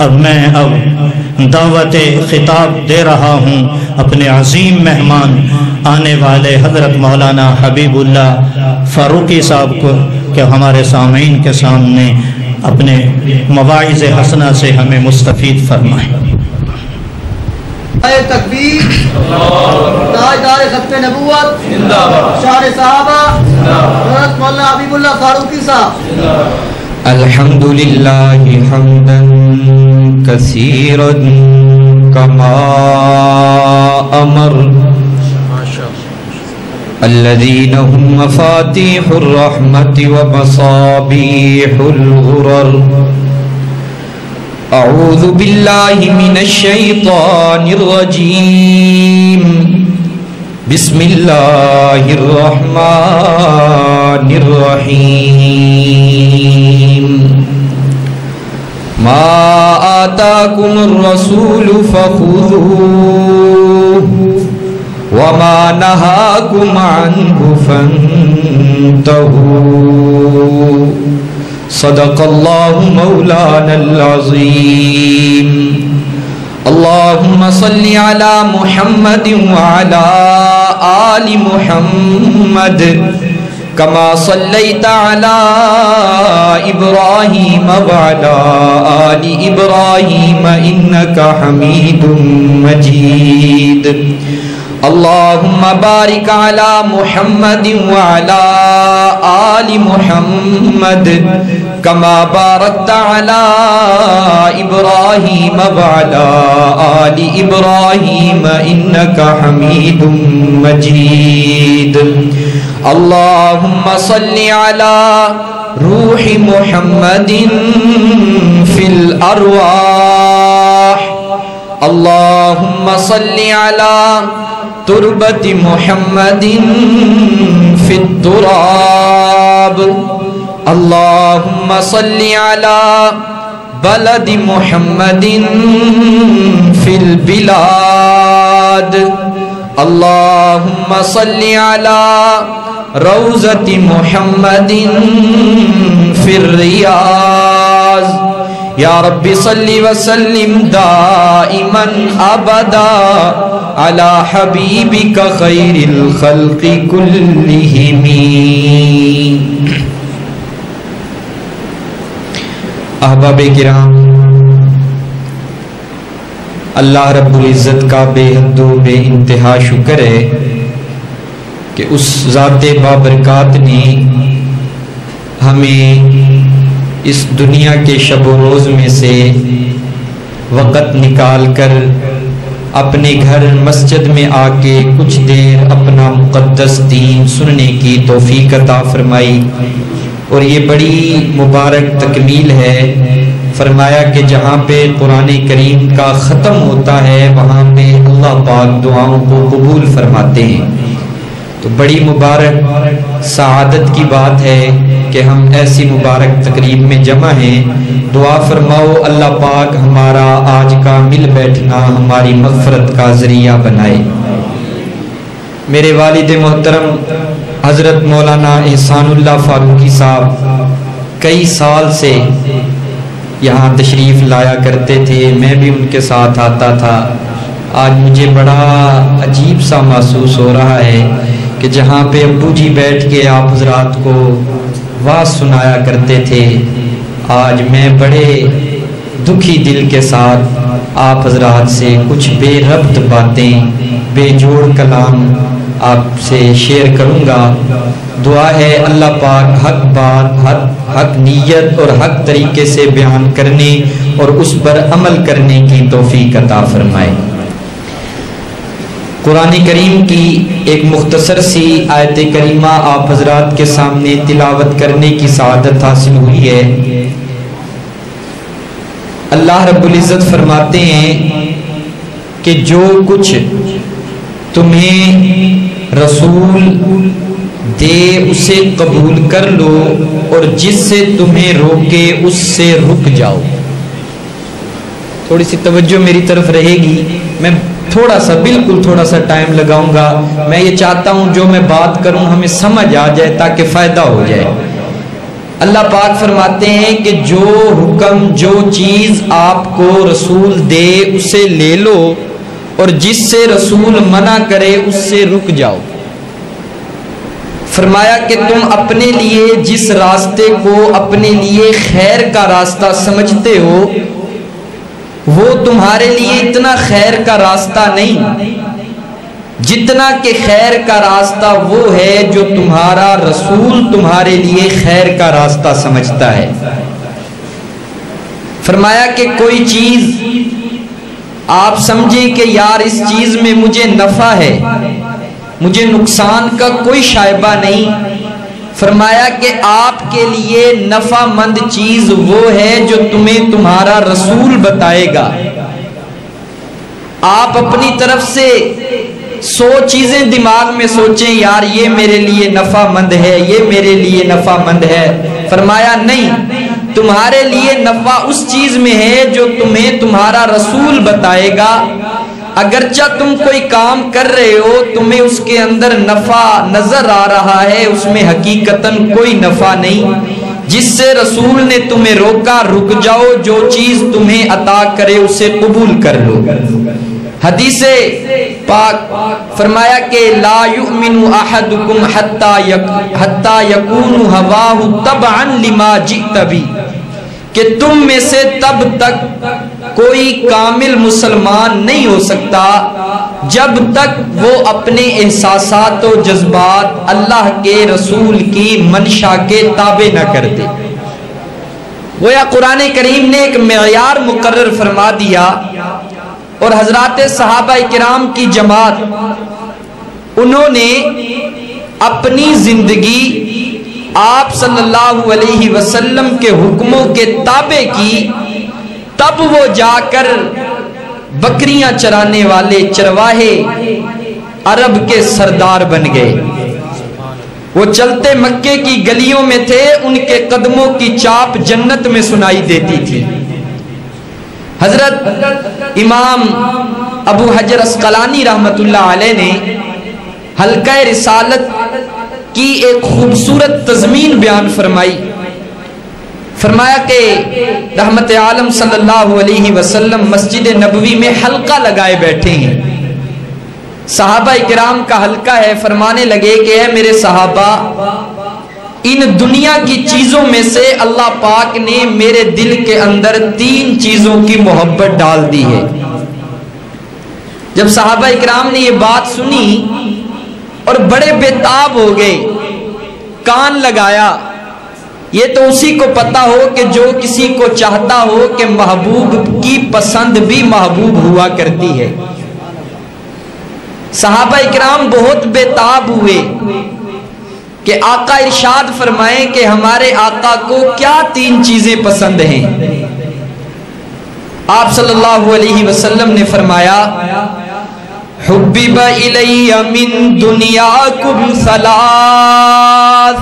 اب میں دعوت خطاب دے رہا ہوں اپنے عظیم مہمان آنے والے حضرت مولانا حبیب اللہ فاروقی صاحب کو کہ ہمارے سامعین کے سامنے اپنے مواعظ حسنہ سے ہمیں مستفید فرمائیں۔ تکبیر، تاجدار ختم نبوت، شاہ صحابہ، حضرت مولانا حبیب اللہ فاروقی صاحب۔ الحمدللہ حمدا کثیرا کما امر الذین هم مفاتیح الرحمت ومصابیح الغرر اعوذ باللہ من الشیطان الرجیم بسم اللہ الرحمن الرحیم ما آتاکم الرسول فخذوه وما نهاکم عنہ فانتہوا صدق اللہ مولانا العظیم اللہم صلی علی محمد وعلی آل محمد کما صلیت علی ابراہیم وعلی آل ابراہیم انکا حمید مجید اللہم بارک علی محمد وعلی آل محمد کما بارکت علی ابراہیم وعلی آل ابراہیم انکا حمید مجید اللہم صلی علی روح محمد فی الارواح اللہم صلی علی تربت محمد فی التراب اللہم صلی علی بلد محمد فی البلاد اللہم صلی علی روضت محمد فی الریاض یا رب صلی وسلم دائما ابدا علی حبیبک خیر الخلق کلہم۔ احباب کرام، اللہ رب العزت کا بے حد و بے انتہا شکر ہے کہ اس ذات بابرکات نے ہمیں اس دنیا کے شب و روز میں سے وقت نکال کر اپنے گھر مسجد میں آ کے کچھ دیر اپنا مقدس دین سننے کی توفیق عطا فرمائی، اور یہ بڑی مبارک تکمیل ہے۔ فرمایا کہ جہاں پہ قرآن کریم کا ختم ہوتا ہے وہاں پہ اللہ پاک دعاؤں کو قبول فرماتے ہیں، تو بڑی مبارک سعادت کی بات ہے کہ ہم ایسی مبارک تقریب میں جمع ہیں۔ دعا فرماؤ اللہ پاک ہمارا آج کا مل بیٹھنا ہماری مغفرت کا ذریعہ بنائے۔ میرے والد محترم حضرت مولانا احسان اللہ فاروقی صاحب کئی سال سے یہاں تشریف لایا کرتے تھے، میں بھی ان کے ساتھ آتا تھا۔ آج مجھے بڑا عجیب سا محسوس ہو رہا ہے کہ جہاں پہ ابو جی بیٹھ کے آپ حضرات کو واعظ سنایا کرتے تھے، آج میں بڑے دکھی دل کے ساتھ آپ حضرات سے کچھ بے ربط باتیں، بے جوڑ کلام آپ سے شیئر کروں گا۔ دعا ہے اللہ پاک حق بات، حق نیت اور حق طریقے سے بیان کرنے اور اس پر عمل کرنے کی توفیق عطا فرمائے۔ قرآن کریم کی ایک مختصر سی آیت کریمہ آپ حضرات کے سامنے تلاوت کرنے کی سعادت حاصل ہوئی ہے۔ اللہ رب العزت فرماتے ہیں کہ جو کچھ تمہیں رسول دے اسے قبول کر لو، اور جس سے تمہیں روکے اس سے رک جاؤ۔ تھوڑی سی توجہ میری طرف رہے گی، میں تھوڑا سا بالکل تھوڑا سا ٹائم لگاؤں گا۔ میں یہ چاہتا ہوں جو میں بات کروں ہمیں سمجھ آ جائے تاکہ فائدہ ہو جائے۔ اللہ پاک فرماتے ہیں کہ جو حکم، جو چیز آپ کو رسول دے اسے لے لو، اور جس سے رسول منع کرے اس سے رک جاؤ۔ فرمایا کہ تم اپنے لیے جس راستے کو اپنے لیے خیر کا راستہ سمجھتے ہو وہ تمہارے لیے اتنا خیر کا راستہ نہیں جتنا کہ خیر کا راستہ وہ ہے جو تمہارا رسول تمہارے لیے خیر کا راستہ سمجھتا ہے۔ فرمایا کہ کوئی چیز آپ سمجھیں کہ یار اس چیز میں مجھے نفع ہے، مجھے نقصان کا کوئی شائبہ نہیں، فرمایا کہ آپ کے لیے نفع مند چیز وہ ہے جو تمہیں تمہارا رسول بتائے گا۔ آپ اپنی طرف سے 100 چیزیں دماغ میں سوچیں، یار یہ میرے لیے نفع مند ہے، یہ میرے لیے نفع مند ہے، فرمایا نہیں، تمہارے لیے نفع اس چیز میں ہے جو تمہیں تمہارا رسول بتائے گا۔ اگرچہ تم کوئی کام کر رہے ہو، تمہیں اس کے اندر نفع نظر آ رہا ہے، اس میں حقیقتاً کوئی نفع نہیں، جس سے رسول نے تمہیں روکا، رک جاؤ، جو چیز تمہیں عطا کرے اسے قبول کر لو۔ حدیث پاک فرمایا کہ لا یؤمن احدکم حتی یکون ہواہ تبعا لما جئت بھی، کہ تم میں سے تب تک کوئی کامل مسلمان نہیں ہو سکتا جب تک وہ اپنے احساسات و جذبات اللہ کے رسول کی منشا کے تابع نہ کر دے۔ گویا قرآن کریم نے ایک معیار مقرر فرما دیا، اور حضرات صحابہ کرام کی جماعت انہوں نے اپنی زندگی آپ صلی اللہ علیہ وسلم کے حکموں کے تابع کی، تب وہ جا کر بکریاں چرانے والے چرواہے عرب کے سردار بن گئے۔ وہ چلتے مکے کی گلیوں میں تھے، ان کے قدموں کی چاپ جنت میں سنائی دیتی تھی۔ حضرت امام ابو حجر اسقلانی رحمت اللہ علیہ نے حلقہ رسالت کی ایک خوبصورت تضمین بیان فرمائی۔ فرمایا کہ رحمت عالم صلی اللہ علیہ وسلم مسجد نبوی میں حلقہ لگائے بیٹھے ہیں، صحابہ کرام کا حلقہ ہے، فرمانے لگے کہ اے میرے صحابہ، ان دنیا کی چیزوں میں سے اللہ پاک نے میرے دل کے اندر 3 چیزوں کی محبت ڈال دی ہے۔ جب صحابہ اکرام نے یہ بات سنی اور بڑے بےتاب ہو گئے، کان لگایا، یہ تو اسی کو پتا ہو کہ جو کسی کو چاہتا ہو کہ محبوب کی پسند بھی محبوب ہوا کرتی ہے۔ صحابہ اکرام بہت بےتاب ہوئے کہ آقا ارشاد فرمائیں کہ ہمارے آقا کو کیا 3 چیزیں پسند ہیں۔ آپ صلی اللہ علیہ وسلم نے فرمایا حبب الی من دنیاکم 3،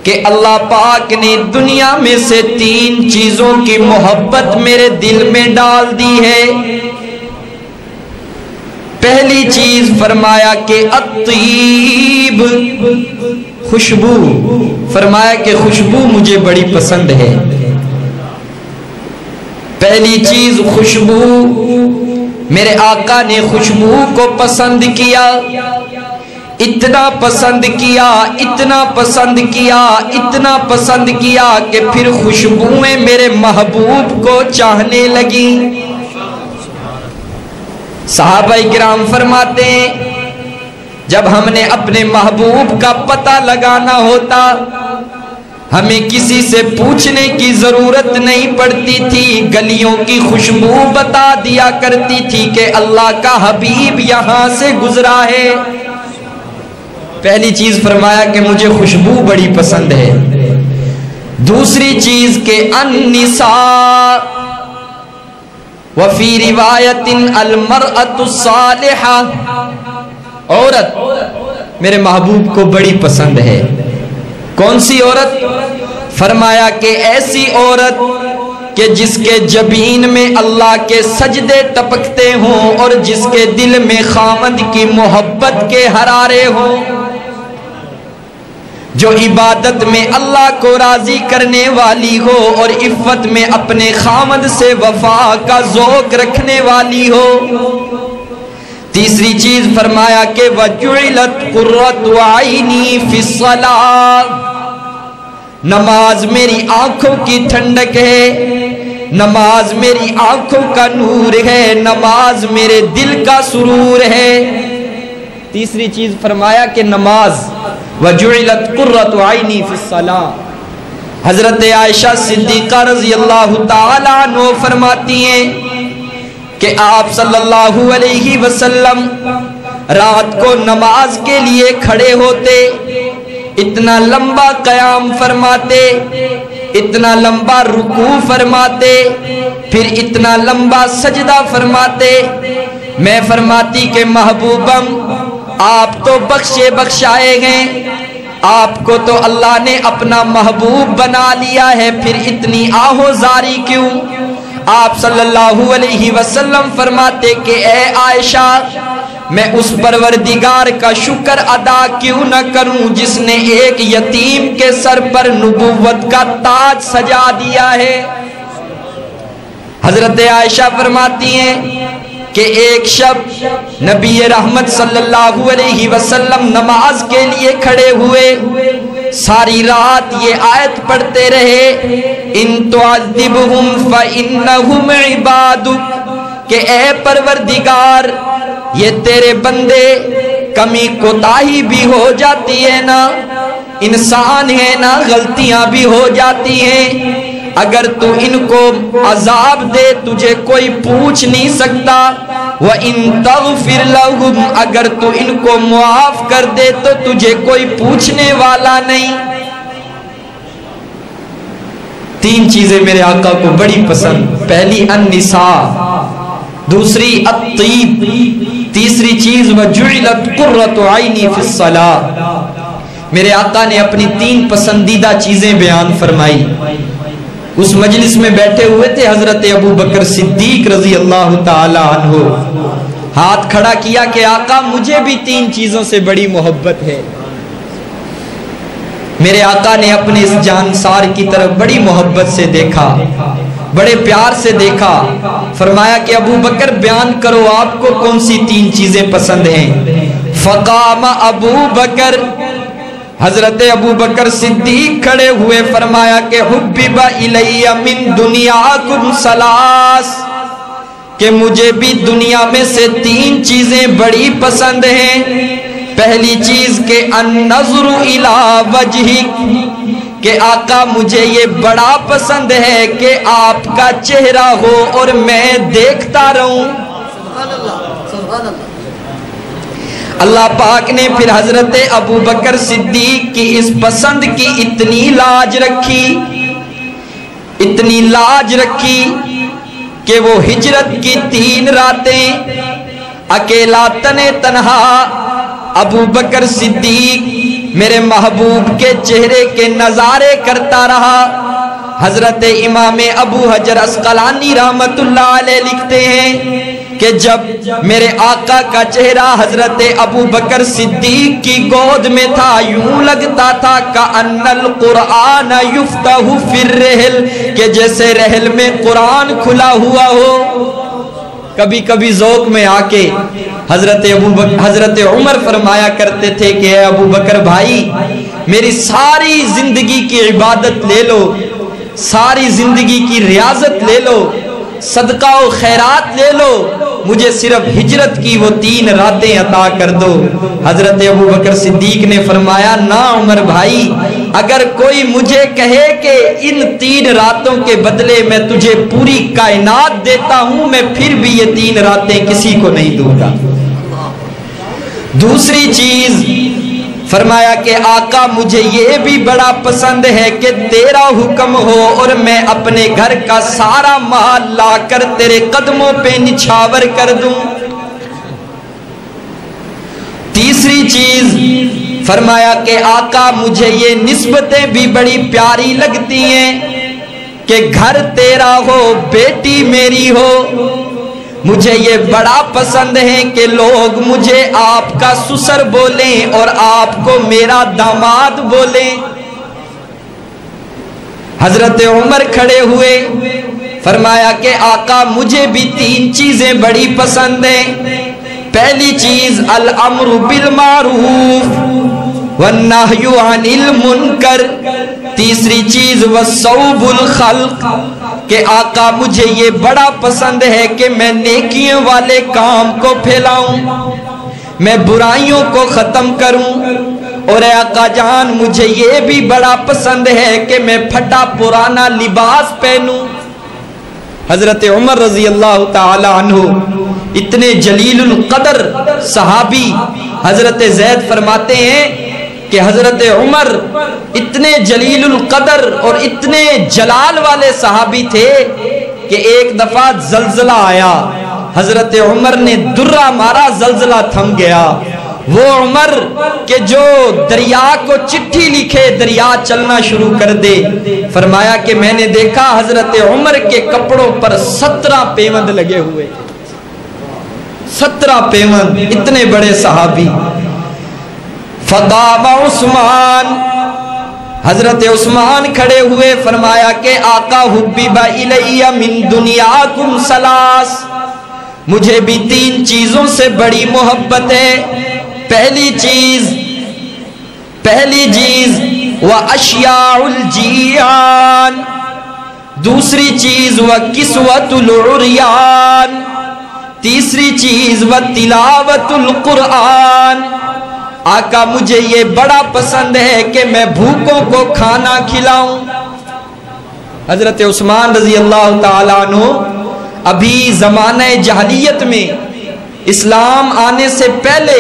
کہ اللہ پاک نے دنیا میں سے 3 چیزوں کی محبت میرے دل میں ڈال دی ہے۔ پہلی چیز فرمایا کہ الطیب، خوشبو، فرمایا کہ خوشبو مجھے بڑی پسند ہے۔ پہلی چیز خوشبو، میرے آقا نے خوشبو کو پسند کیا، اتنا پسند کیا، اتنا پسند کیا، اتنا پسند کیا کہ پھر خوشبوئیں میرے محبوب کو چاہنے لگیں۔ صحابہ کرام فرماتے ہیں جب ہم نے اپنے محبوب کا پتہ لگانا ہوتا، ہمیں کسی سے پوچھنے کی ضرورت نہیں پڑتی تھی، گلیوں کی خوشبو بتا دیا کرتی تھی کہ اللہ کا حبیب یہاں سے گزرا ہے۔ پہلی چیز فرمایا کہ مجھے خوشبو بڑی پسند ہے۔ دوسری چیز کہ النساء، وفی روایت المرأة الصالحہ، عورت میرے محبوب کو بڑی پسند ہے۔ کون سی عورت؟ فرمایا کہ ایسی عورت کہ جس کے جبین میں اللہ کے سجدے ٹپکتے ہوں اور جس کے دل میں خاوند کی محبت کے حرارے ہوں، جو عبادت میں اللہ کو راضی کرنے والی ہو اور عفت میں اپنے خامد سے وفا کا ذوق رکھنے والی ہو۔ تیسری چیز فرمایا کہ وَجُعِلَتْ قُرَّةُ عَيْنِي فِي الصَّلَاةِ، نماز میری آنکھوں کی ٹھنڈک ہے، نماز میری آنکھوں کا نور ہے، نماز میرے دل کا سرور ہے۔ تیسری چیز فرمایا کہ نماز وَجُعِلَتْ قُرَّةُ عَيْنِي فِي الصَّلَاةِ۔ حضرت عائشہ صدیقہ رضی اللہ تعالیٰ عنہ فرماتی ہیں کہ آپ صلی اللہ علیہ وسلم رات کو نماز کے لیے کھڑے ہوتے، اتنا لمبا قیام فرماتے، اتنا لمبا رکوع فرماتے، پھر اتنا لمبا سجدہ فرماتے۔ میں فرماتی کہ محبوبم آپ تو بخشے بخشائے گئے، آپ کو تو اللہ نے اپنا محبوب بنا لیا ہے، پھر اتنی آہوزاری کیوں؟ آپ صلی اللہ علیہ وسلم فرماتے کہ اے عائشہ، میں اس پروردگار کا شکر ادا کیوں نہ کروں جس نے ایک یتیم کے سر پر نبوت کا تاج سجا دیا ہے۔ حضرت عائشہ فرماتی ہیں کہ ایک شب نبی رحمت صلی اللہ علیہ وسلم نماز کے لیے کھڑے ہوئے، ساری رات یہ آیت پڑھتے رہے، ان تعذبہم فإنہم عبادک، کہ اے پروردگار یہ تیرے بندے، کمی کوتاہی بھی ہو جاتی ہے نا، انسان ہے نا، غلطیاں بھی ہو جاتی ہیں، اگر تو ان کو عذاب دے تجھے کوئی پوچھ نہیں سکتا، وَإِن تَغْفِرْ لَهُمْ، اگر تو ان کو معاف کر دے تو تجھے کوئی پوچھنے والا نہیں۔ تین چیزیں میرے آقا کو بڑی پسند، پہلی النساء، دوسری الطیب، تیسری چیز وَجُعِلَتْ قُرَّةُ عَيْنِي فِي الصَّلَاةِ۔ میرے آقا نے اپنی تین پسندیدہ چیزیں بیان فرمائی۔ اس مجلس میں بیٹھے ہوئے تھے حضرت ابو بکر صدیق رضی اللہ تعالی عنہ، ہاتھ کھڑا کیا کہ آقا مجھے بھی تین چیزوں سے بڑی محبت ہے۔ میرے آقا نے اپنے اس جانسار کی طرف بڑی محبت سے دیکھا، بڑے پیار سے دیکھا، فرمایا کہ ابو بکر بیان کرو آپ کو کون سی تین چیزیں پسند ہیں۔ فقام ابو بکر، حضرت ابو بکر صدیق کھڑے ہوئے، فرمایا کہ حبب الی من دنیاکم ثلاث، کہ مجھے بھی دنیا میں سے تین چیزیں بڑی پسند ہیں۔ پہلی چیز کہ النظر الی وجہک، کہ آقا مجھے یہ بڑا پسند ہے کہ آپ کا چہرہ ہو اور میں دیکھتا رہوں۔ سبحان اللہ، سبحان اللہ۔ اللہ پاک نے پھر حضرت ابو بکر صدیق کی اس پسند کی اتنی لاج رکھی، اتنی لاج رکھی کہ وہ ہجرت کی 3 راتیں اکیلا تنے تنہا ابو بکر صدیق میرے محبوب کے چہرے کے نظارے کرتا رہا۔ حضرت امام ابو حجر عسقلانی رحمت اللہ علیہ لکھتے ہیں کہ جب میرے آقا کا چہرہ حضرت ابو بکر صدیق کی گود میں تھا، یوں لگتا تھا کأن القرآن یفتح فی الرحل، کہ جیسے رحل میں قرآن کھلا ہوا ہو۔ کبھی کبھی ذوق میں آ کے حضرت عمر فرمایا کرتے تھے کہ اے ابو بکر بھائی، میری ساری زندگی کی عبادت لے لو، ساری زندگی کی ریاضت لے لو، صدقہ و خیرات لے لو، مجھے صرف ہجرت کی وہ 3 راتیں عطا کر دو۔ حضرت ابو بکر صدیق نے فرمایا نا عمر بھائی، اگر کوئی مجھے کہے کہ ان 3 راتوں کے بدلے میں تجھے پوری کائنات دیتا ہوں، میں پھر بھی یہ 3 راتیں کسی کو نہیں دوں گا۔ دوسری چیز فرمایا کہ آقا مجھے یہ بھی بڑا پسند ہے کہ تیرا حکم ہو اور میں اپنے گھر کا سارا مال لا کر تیرے قدموں پہ نچھاور کر دوں۔ تیسری چیز فرمایا کہ آقا مجھے یہ نسبتیں بھی بڑی پیاری لگتی ہیں کہ گھر تیرا ہو، بیٹی میری ہو، مجھے یہ بڑا پسند ہے کہ لوگ مجھے آپ کا سسر بولیں اور آپ کو میرا داماد بولیں۔ حضرت عمر کھڑے ہوئے، فرمایا کہ آقا مجھے بھی 3 چیزیں بڑی پسند ہیں۔ پہلی چیز الامر بالمعروف والنہی عن المنکر، تیسری چیز وصوب الخلق، کہ آقا مجھے یہ بڑا پسند ہے کہ میں نیکیوں والے کام کو پھیلاؤں، میں برائیوں کو ختم کروں، اور اے آقا جان مجھے یہ بھی بڑا پسند ہے کہ میں پھٹا پرانا لباس پہنوں۔ حضرت عمر رضی اللہ تعالی عنہ اتنے جلیل القدر صحابی، حضرت زید فرماتے ہیں کہ حضرت عمر اتنے جلیل القدر اور اتنے جلال والے صحابی تھے کہ ایک دفعہ زلزلہ آیا، حضرت عمر نے درہ مارا، زلزلہ تھم گیا۔ وہ عمر کہ جو دریا کو چٹھی لکھے دریا چلنا شروع کر دے، فرمایا کہ میں نے دیکھا حضرت عمر کے کپڑوں پر 17 پیوند لگے ہوئے، 17 پیوند، اتنے بڑے صحابی۔ فقام عثمان، حضرت عثمان کھڑے ہوئے، فرمایا کہ آقا حبیب الی من دنیاکم ثلاث، مجھے بھی 3 چیزوں سے بڑی محبت ہے۔ پہلی چیز واشیاء الجیعان، دوسری چیز وکسوۃ العریان، تیسری چیز وتلاوت القرآن۔ آقا مجھے یہ بڑا پسند ہے کہ میں بھوکوں کو کھانا کھلاؤں۔ حضرت عثمان رضی اللہ تعالیٰ عنہ ابھی زمانہ جاہلیت میں، اسلام آنے سے پہلے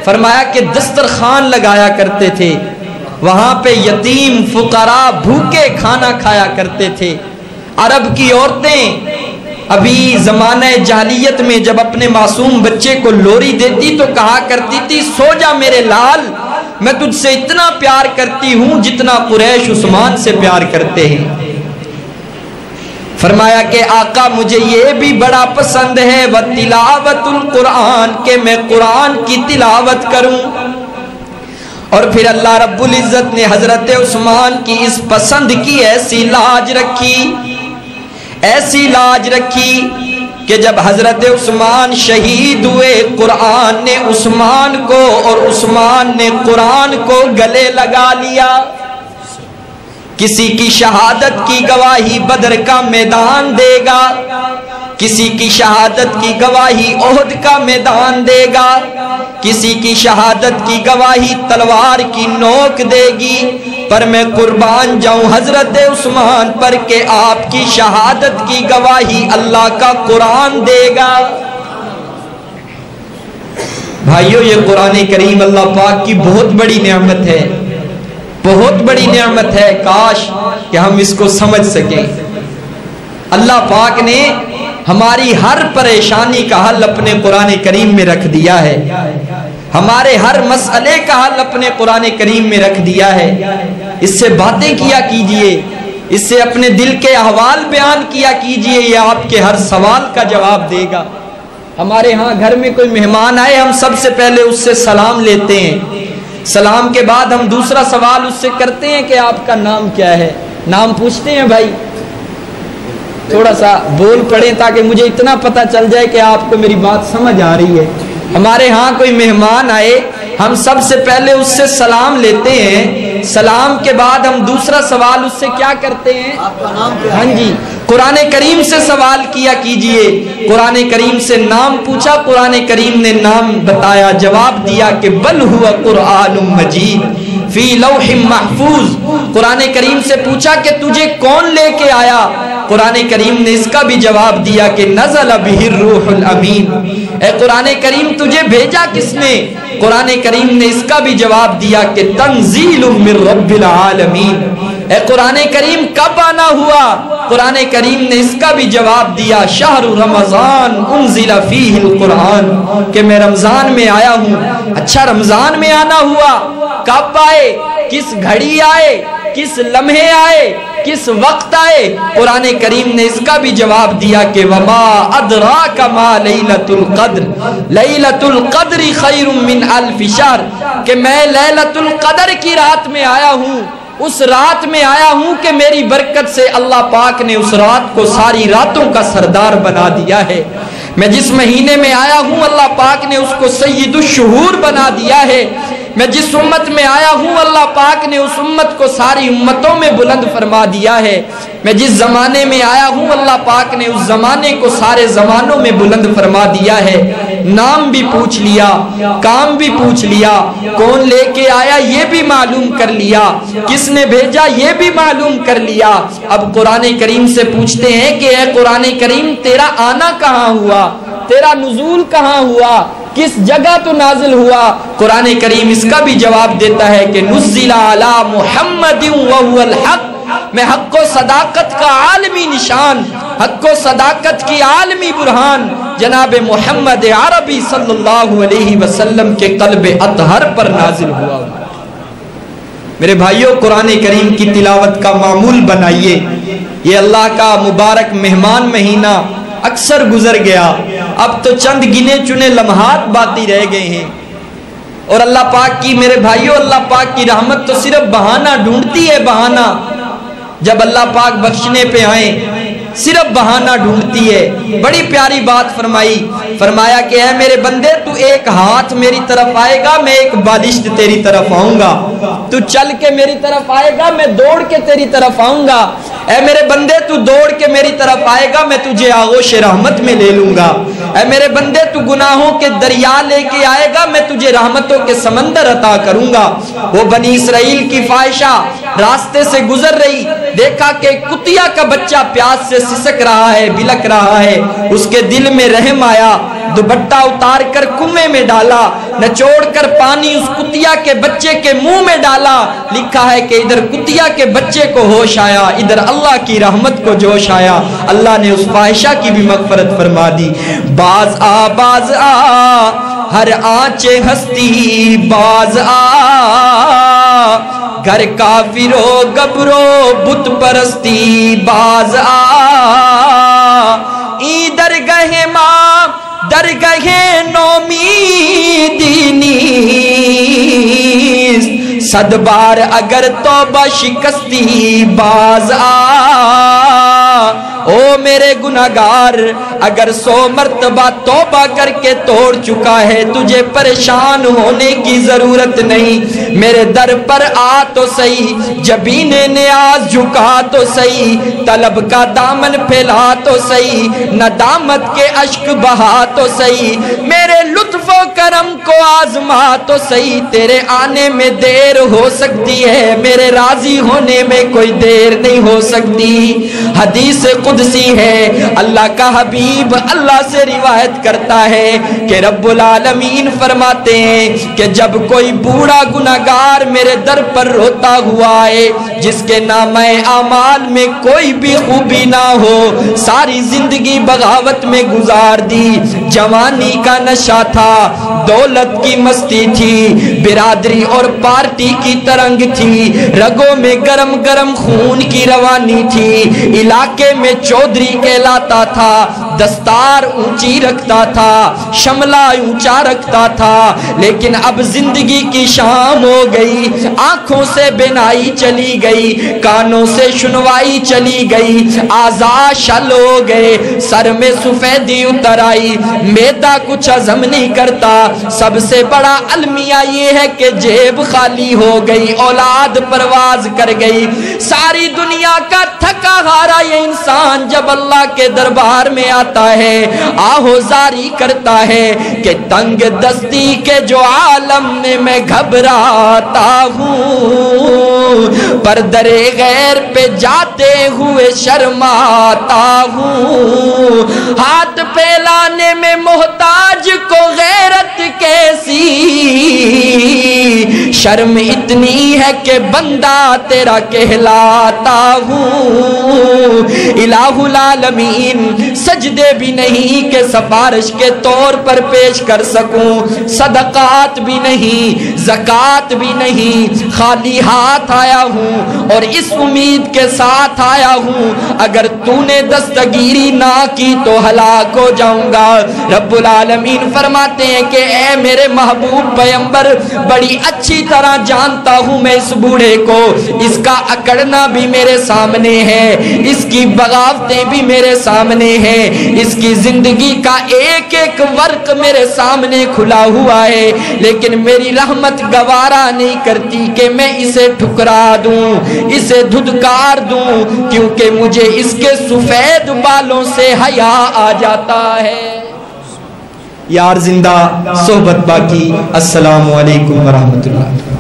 فرمایا کہ دسترخوان لگایا کرتے تھے، وہاں پہ یتیم فقراء بھوکے کھانا کھایا کرتے تھے۔ عرب کی عورتیں ابھی زمانہ جاہلیت میں جب اپنے معصوم بچے کو لوری دیتی تو کہا کرتی تھی سو جا میرے لال، میں تجھ سے اتنا پیار کرتی ہوں جتنا قریش عثمان سے پیار کرتے ہیں۔ فرمایا کہ آقا مجھے یہ بھی بڑا پسند ہے وتلاوت القرآن، کہ میں قرآن کی تلاوت کروں۔ اور پھر اللہ رب العزت نے حضرت عثمان کی اس پسند کی ایسی لاج رکھی کہ جب حضرت عثمان شہید ہوئے، قرآن نے عثمان کو اور عثمان نے قرآن کو گلے لگا لیا۔ کسی کی شہادت کی گواہی بدر کا میدان دے گا، کسی کی شہادت کی گواہی احد کا میدان دے گا، کسی کی شہادت کی گواہی تلوار کی نوک دے گی، پر میں قربان جاؤں حضرت عثمان پر کہ آپ کی شہادت کی گواہی اللہ کا قرآن دے گا۔ بھائیو یہ قرآن کریم اللہ پاک کی بہت بڑی نعمت ہے، بہت بڑی نعمت ہے، کاش کہ ہم اس کو سمجھ سکیں۔ اللہ پاک نے ہماری ہر پریشانی کا حل اپنے قرآن کریم میں رکھ دیا ہے، ہمارے ہر مسئلے کا حل اپنے قرآن کریم میں رکھ دیا ہے۔ اس سے باتیں کیا کیجئے، اس سے اپنے دل کے احوال بیان کیا کیجئے، یہ آپ کے ہر سوال کا جواب دے گا۔ ہمارے ہاں گھر میں کوئی مہمان آئے، ہم سب سے پہلے اس سے سلام لیتے ہیں، سلام کے بعد ہم دوسرا سوال اس سے کرتے ہیں کہ آپ کا نام کیا ہے، نام پوچھتے ہیں۔ بھائی تھوڑا سا بول پڑیں تاکہ مجھے اتنا پتہ چل جائے کہ آپ کو میری بات سمجھ آ رہی ہے۔ ہمارے ہاں کوئی مہمان آئے، ہم سب سے پہلے اس سے سلام لیتے ہیں، سلام کے بعد ہم دوسرا سوال اس سے کیا کرتے ہیں؟ ہاں جی، قرآن کریم سے سوال کیا کیجئے۔ قرآن کریم سے نام پوچھا، قرآن کریم نے نام بتایا، جواب دیا کہ بل ہوا قرآن مجید فی لوح محفوظ۔ قرآن کریم سے پوچھا کہ تجھے کون لے کے آیا، قرآن کریم نے اس کا بھی جواب دیا کہ نزل بہ الروح الامین۔ اے قرآن کریم تجھے بھیجا کس نے؟ قرآن کریم نے اس کا بھی جواب دیا کہ تنزیل من رب العالمین۔ اے قرآن کریم کب آنا ہوا؟ قرآن کریم نے اس کا بھی جواب دیا شہر رمضان انزل فیہ القرآن، کہ میں رمضان میں آیا ہوں۔ اچھا رمضان میں آنا ہوا، کب آئے، کس گھڑی آئے؟ کس لمحے آئے، کس وقت آئے؟ قرآن کریم نے اس کا بھی جواب دیا کہ وما ادراک ما لیلۃ القدر، لیلۃ القدر خیر من الف شہر، کہ میں لیلۃ القدر کی رات میں آیا ہوں، اس رات میں آیا ہوں کہ میری برکت سے اللہ پاک نے اس رات کو ساری راتوں کا سردار بنا دیا ہے۔ میں جس مہینے میں آیا ہوں اللہ پاک نے اس کو سید الشہور بنا دیا ہے۔ میں جس امت میں آیا ہوں اللہ پاک نے اس امت کو ساری امتوں میں بلند فرما دیا ہے۔ میں جس زمانے میں آیا ہوں اللہ پاک نے اس زمانے کو سارے زمانوں میں بلند فرما دیا ہے۔ نام بھی پوچھ لیا، کام بھی پوچھ لیا، کون لے کے آیا یہ بھی معلوم کر لیا، کس نے بھیجا یہ بھی معلوم کر لیا۔ اب قرآن کریم سے پوچھتے ہیں کہ اے قرآن کریم تیرا آنا کہاں ہوا، تیرا نزول کہاں ہوا، کس جگہ تو نازل ہوا؟ قرآن کریم اس کا بھی جواب دیتا ہے کہ نزل علی محمد وهو الحق، میں حق و صداقت کا عالمی نشان، حق و صداقت کی عالمی برہان جناب محمد عربی صلی اللہ علیہ وسلم کے قلب اطہر پر نازل ہوا۔ میرے بھائیوں، قرآن کریم کی تلاوت کا معمول بنائیے۔ یہ اللہ کا مبارک مہمان مہینہ اکثر گزر گیا، اب تو چند گنے چنے لمحات باقی رہ گئے ہیں، اور اللہ پاک کی، میرے بھائیوں، اللہ پاک کی رحمت تو صرف بہانہ ڈھونڈتی ہے، بہانہ۔ جب اللہ پاک بخشنے پہ آئیں صرف بہانہ ڈھونڈتی ہے۔ بڑی پیاری بات فرمائی، فرمایا کہ اے میرے بندے تو ایک ہاتھ میری طرف آئے گا میں ایک بالشت تیری طرف آؤں گا، تو چل کے میری طرف آئے گا میں دوڑ کے تیری طرف آؤں گا۔ اے میرے بندے تو دوڑ کے میری طرف آئے گا میں تجھے آغوش رحمت میں لے لوں گا۔ اے میرے بندے تو گناہوں کے دریا لے کے آئے گا میں تجھے رحمتوں کے سمندر عطا کروں گا۔ وہ بنی اسرائیل کی فاحشہ راستے سے گزر رہی، دیکھا کہ کتیا کا بچہ پیاس سے سسک رہا ہے، بلک رہا ہے، اس کے دل میں رحم آیا، دوپٹہ اتار کر کنویں میں ڈالا، نچوڑ کر پانی اس کتیا کے بچے کے منہ میں ڈالا۔ لکھا ہے کہ ادھر کتیا کے بچے کو ہوش آیا، ادھر اللہ کی رحمت کو جوش آیا، اللہ نے اس فاحشہ کی بھی مغفرت فرما دی۔ باز آ ہر آنچ ہستی باز آ، گھر کافرو گبرو بت پرستی باز آ، ای درگہ ماں درگہ نومیدی نیست، صد بار اگر توبہ شکستی باز آ۔ او میرے گناہگار، اگر 100 مرتبہ توبہ کر کے توڑ چکا ہے تجھے پریشان ہونے کی ضرورت نہیں، میرے در پر آ تو صحیح، جبین نیاز جھکا تو صحیح، طلب کا دامن پھیلا تو صحیح، ندامت کے اشک بہا تو صحیح، میرے لطف و کرم کو آزما تو صحیح۔ تیرے آنے میں دیر ہو سکتی ہے، میرے راضی ہونے میں کوئی دیر نہیں ہو سکتی۔ حدیث قدسی ہے، اللہ کا حبیب اللہ سے روایت کرتا ہے کہ رب العالمین فرماتے ہیں کہ جب کوئی بوڑھا گناہگار میرے در پر روتا ہوا آئے، جس کے نامہ اعمال میں کوئی بھی خوبی نہ ہو، ساری زندگی بغاوت میں گزار دی، جوانی کا نشہ تھا، دولت کی مستی تھی، برادری اور پارٹی کی ترنگ تھی، رگوں میں گرم گرم خون کی روانی تھی، علاقے میں چودھری کہلاتا تھا، دستار اونچی رکھتا تھا، شملہ اونچا رکھتا تھا، لیکن اب زندگی کی شام ہو گئی، آنکھوں سے بینائی چلی گئی، کانوں سے سنوائی چلی گئی، اعضاء شل ہو گئے، سر میں سفیدی اتر آئی، میدا کچھ ہضم نہیں کرتا، سب سے بڑا المیہ یہ ہے کہ جیب خالی ہو گئی، اولاد پرواز کر گئی۔ ساری دنیا کا تھکا ہارا یہ انسان جب اللہ کے دربار میں آتا ہے آہوزاری کرتا ہے کہ تنگ دستی کے جو عالم میں میں گھبراتا ہوں، پر در غیر پہ جاتے ہوئے شرماتا ہوں، ہاتھ پھیلانے میں محتاج کو غیرت کیسی، شرم اتنی ہے کہ بندہ تیرا کہلاتا ہوں، الہ العالمین سجدے بھی نہیں کہ سفارش کے طور پر پیش کر سکوں، صدقات بھی نہیں، زکوٰۃ بھی نہیں، خالی ہاتھ آیا ہوں اور اس امید کے ساتھ آیا ہوں اگر تو نے دستگیری نہ کی تو ہلاک ہو جاؤں گا۔ رب العالمین فرماتے ہیں کہ اے میرے محبوب پیغمبر، بڑی اچھی طرح جانتا ہوں میں اس بوڑھے کو، اس کا اکڑنا بھی میرے سامنے ہے، اس کی بغاوتیں بھی میرے سامنے ہیں، اس کی زندگی کا ایک ایک ورق میرے سامنے کھلا ہوا ہے، لیکن میری رحمت گوارا نہیں کرتی کہ میں اسے ٹھکرا دوں، اسے دھدکار دوں، کیونکہ مجھے اس کے سفید بالوں سے حیا آ جاتا ہے۔ یار زندہ، صحبت باقی۔ السلام علیکم ورحمۃ اللہ۔